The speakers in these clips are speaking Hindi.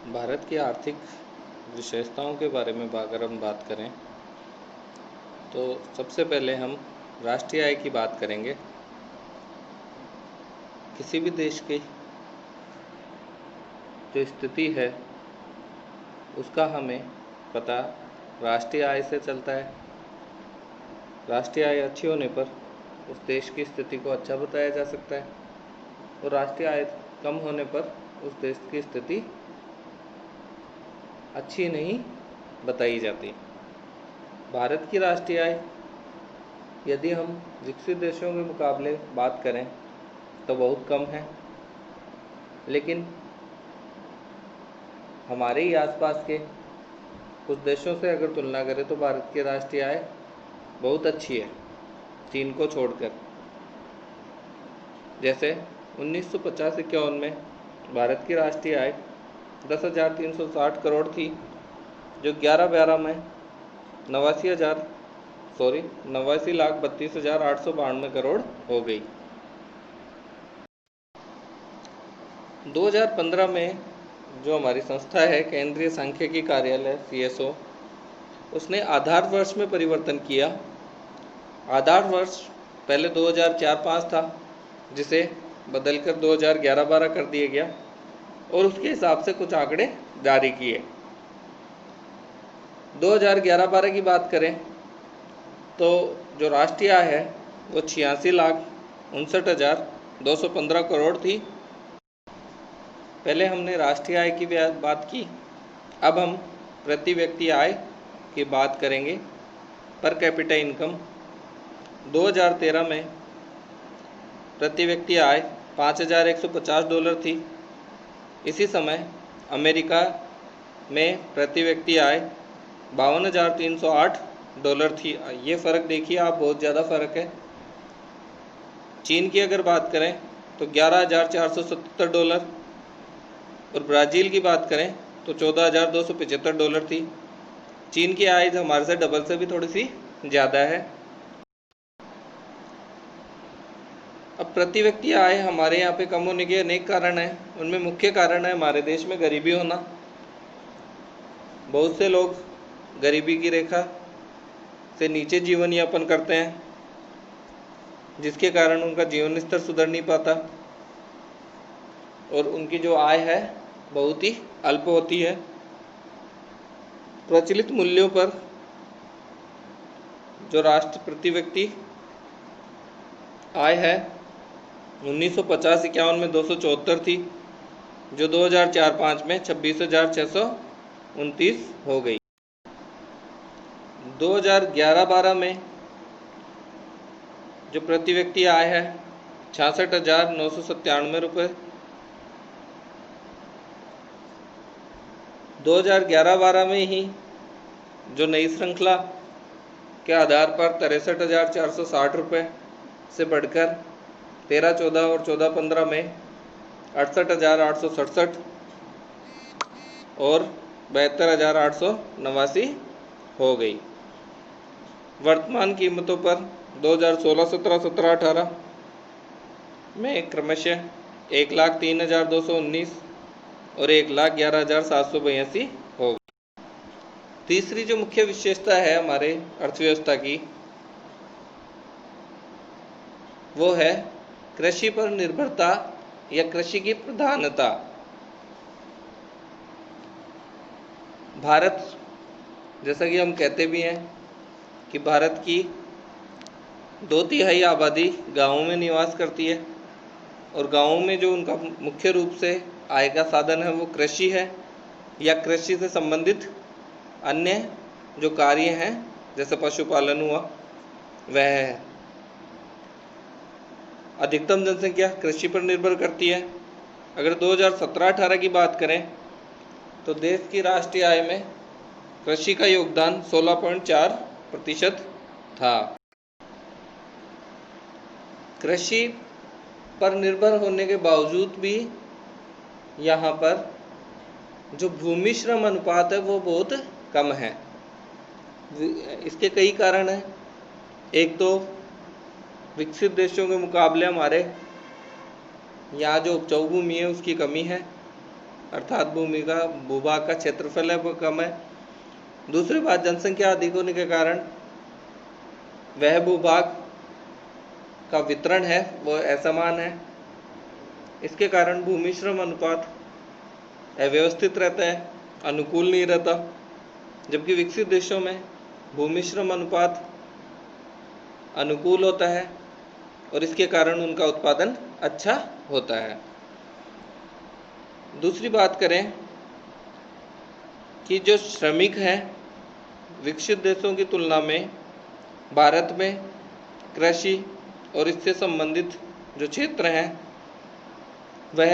भारत की आर्थिक विशेषताओं के बारे में अगर हम बात करें तो सबसे पहले हम राष्ट्रीय आय की बात करेंगे। किसी भी देश की जो स्थिति है उसका हमें पता राष्ट्रीय आय से चलता है। राष्ट्रीय आय अच्छी होने पर उस देश की स्थिति को अच्छा बताया जा सकता है और राष्ट्रीय आय कम होने पर उस देश की स्थिति अच्छी नहीं बताई जाती। भारत की राष्ट्रीय आय यदि हम विकसित देशों के मुकाबले बात करें तो बहुत कम है, लेकिन हमारे ही आसपास के कुछ देशों से अगर तुलना करें तो भारत की राष्ट्रीय आय बहुत अच्छी है, चीन को छोड़कर। जैसे 1950-51 में भारत की राष्ट्रीय आय 10,360 करोड़ थी, जो 11/12 में 89,32,892 करोड़ हो गई। 2015 में जो हमारी संस्था है केंद्रीय सांख्यिकी कार्यालय CSO, उसने आधार वर्ष में परिवर्तन किया। आधार वर्ष पहले 2004-05 था, जिसे बदलकर 2011-12 कर दिया गया और उसके हिसाब से कुछ आंकड़े जारी किए। 2011-12 की बात करें तो जो राष्ट्रीय आय है वो 86,59,215 करोड़ थी। पहले हमने राष्ट्रीय आय की बात की, अब हम प्रति व्यक्ति आय की बात करेंगे। पर कैपिटा इनकम 2013 में प्रति व्यक्ति आय $5,150 थी। इसी समय अमेरिका में प्रति व्यक्ति आय $52,308 थी। ये फ़र्क देखिए आप, बहुत ज़्यादा फ़र्क है। चीन की अगर बात करें तो $11,477 और ब्राज़ील की बात करें तो $14,275 थी। चीन की आय हमारे से डबल से भी थोड़ी सी ज़्यादा है। अब प्रति व्यक्ति आय हमारे यहाँ पे कम होने के अनेक कारण हैं। उनमें मुख्य कारण है हमारे देश में गरीबी होना। बहुत से लोग गरीबी की रेखा से नीचे जीवन यापन करते हैं, जिसके कारण उनका जीवन स्तर सुधर नहीं पाता और उनकी जो आय है बहुत ही अल्प होती है। प्रचलित मूल्यों पर जो राष्ट्र प्रति व्यक्ति आय है 1950-51 में 274 थी, जो 2004-05 में 26,629 हो गई। 2011-12 में जो प्रति व्यक्ति आय है 66,997 रुपये। 2011-12 में ही जो नई श्रृंखला के आधार पर 63,460 रुपये से बढ़कर 13-14 और 14-15 में 68,867 और 72,889 हो गई। वर्तमान कीमतों पर 2016-17, 17-18 में क्रमशः 1,03,219 और 1,11,782 हो गई। तीसरी जो मुख्य विशेषता है हमारे अर्थव्यवस्था की, वो है कृषि पर निर्भरता या कृषि की प्रधानता। भारत, जैसा कि हम कहते भी हैं कि भारत की 2/3 आबादी गाँवों में निवास करती है और गाँवों में जो उनका मुख्य रूप से आय का साधन है वो कृषि है या कृषि से संबंधित अन्य जो कार्य हैं जैसे पशुपालन हुआ वह है। अधिकतम जनसंख्या कृषि पर निर्भर करती है। अगर 2017-18 की बात करें तो देश की राष्ट्रीय आय में कृषि का योगदान 16.4% था। कृषि पर निर्भर होने के बावजूद भी यहाँ पर जो भूमि श्रम अनुपात है वो बहुत कम है। इसके कई कारण हैं। एक तो विकसित देशों के मुकाबले हमारे यहाँ जो उपजाऊ भूमि है उसकी कमी है। अर्थात भूमि का भूभाग का क्षेत्रफल है वो कम है। दूसरी बात, जनसंख्या अधिक होने के कारण वह भूभाग का वितरण है वो असमान है। इसके कारण भूमि श्रम अनुपात अव्यवस्थित रहता है, अनुकूल नहीं रहता। जबकि विकसित देशों में भूमि श्रम अनुपात अनुकूल होता है और इसके कारण उनका उत्पादन अच्छा होता है। दूसरी बात करें कि जो श्रमिक हैं, विकसित देशों की तुलना में भारत में कृषि और इससे संबंधित जो क्षेत्र हैं वह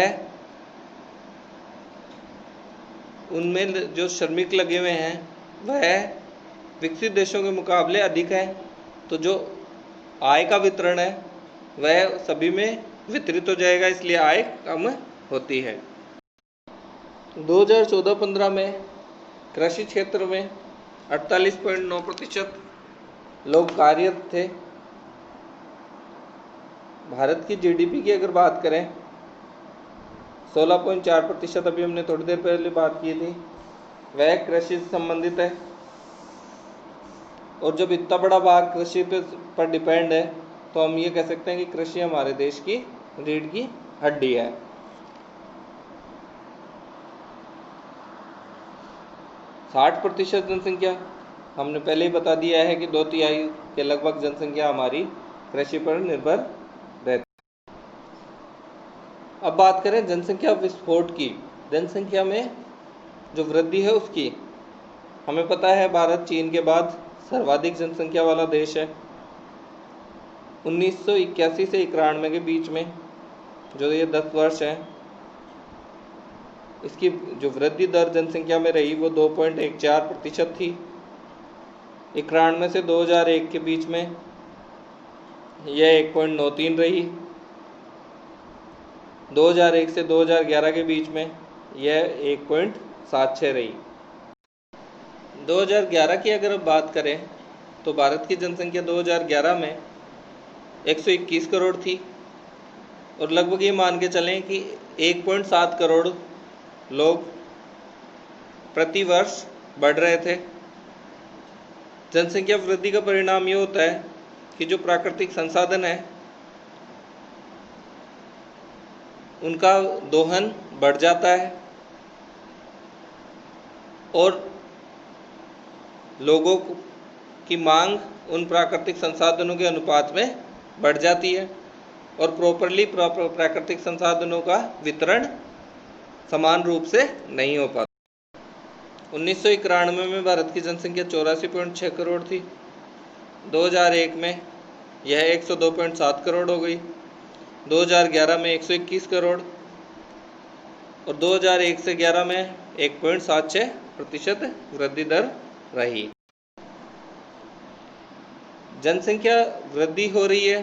उनमें जो श्रमिक लगे हुए हैं वह विकसित देशों के मुकाबले अधिक है। तो जो आय का वितरण है वह सभी में वितरित हो जाएगा, इसलिए आय कम होती है। 2014-15 में कृषि क्षेत्र में 48.9% लोग कार्यरत थे। भारत की जीडीपी की अगर बात करें 16.4%, अभी हमने थोड़ी देर पहले बात की थी, वह कृषि से संबंधित है। और जब इतना बड़ा भाग कृषि पर डिपेंड है तो हम ये कह सकते हैं कि कृषि हमारे देश की रीढ़ की हड्डी है। साठ प्रतिशत जनसंख्या हमने पहले ही बता दिया है कि 2/3 के लगभग जनसंख्या हमारी कृषि पर निर्भर रहती है। अब बात करें जनसंख्या विस्फोट की, जनसंख्या में जो वृद्धि है उसकी। हमें पता है भारत चीन के बाद सर्वाधिक जनसंख्या वाला देश है। 1981 से 91 के बीच में जो ये 10 वर्ष हैं, इसकी जो वृद्धि दर जनसंख्या में रही वो 2.14% थी। 91 से 2001 के बीच में यह 1.93 रही। 2001 से 2011 के बीच में यह 1.76 रही। 2011 की अगर बात करें तो भारत की जनसंख्या 2011 में 121 करोड़ थी और लगभग ये मान के चलें कि 1.7 करोड़ लोग प्रति वर्ष बढ़ रहे थे। जनसंख्या वृद्धि का परिणाम ये होता है कि जो प्राकृतिक संसाधन है उनका दोहन बढ़ जाता है और लोगों की मांग उन प्राकृतिक संसाधनों के अनुपात में बढ़ जाती है और प्रॉपरली प्राकृतिक संसाधनों का वितरण समान रूप से नहीं हो पाता। 1991 में भारत की जनसंख्या 84.6 करोड़ थी। 2001 में यह 102.7 करोड़ हो गई। 2011 में 121 करोड़ और 2001 से 11 में 1.76% वृद्धि दर रही। जनसंख्या वृद्धि हो रही है।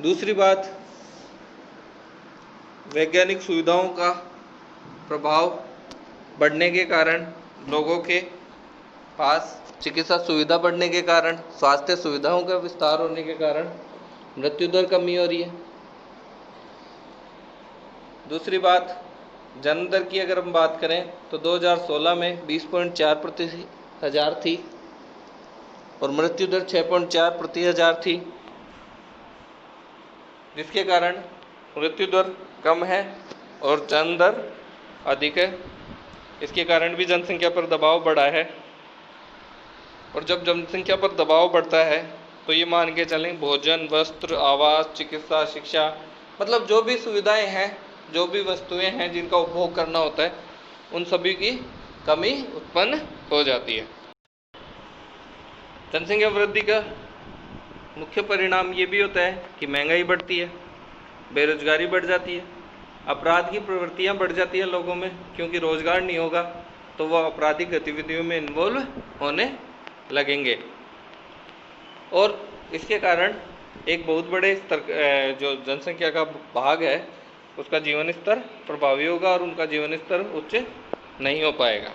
दूसरी बात, वैज्ञानिक सुविधाओं का प्रभाव बढ़ने के कारण, लोगों के पास चिकित्सा सुविधा बढ़ने के कारण, स्वास्थ्य सुविधाओं का विस्तार होने के कारण मृत्यु दर कमी हो रही है। दूसरी बात, जन्म दर की अगर हम बात करें तो 2016 में 20.4 प्रति हजार थी और मृत्यु दर 6.4 प्रति हजार थी, जिसके कारण मृत्यु दर कम है और जन्म दर अधिक है। इसके कारण भी जनसंख्या पर दबाव बढ़ा है और जब जनसंख्या पर दबाव बढ़ता है तो ये मान के चलें भोजन, वस्त्र, आवास, चिकित्सा, शिक्षा, मतलब जो भी सुविधाएं हैं, जो भी वस्तुएं हैं जिनका उपभोग करना होता है, उन सभी की कमी उत्पन्न हो जाती है। जनसंख्या वृद्धि का मुख्य परिणाम ये भी होता है कि महंगाई बढ़ती है, बेरोजगारी बढ़ जाती है, अपराध की प्रवृत्तियां बढ़ जाती है लोगों में, क्योंकि रोजगार नहीं होगा तो वह आपराधिक गतिविधियों में इन्वॉल्व होने लगेंगे और इसके कारण एक बहुत बड़े स्तर जो जनसंख्या का भाग है उसका जीवन स्तर प्रभावी होगा और उनका जीवन स्तर उच्च नहीं हो पाएगा।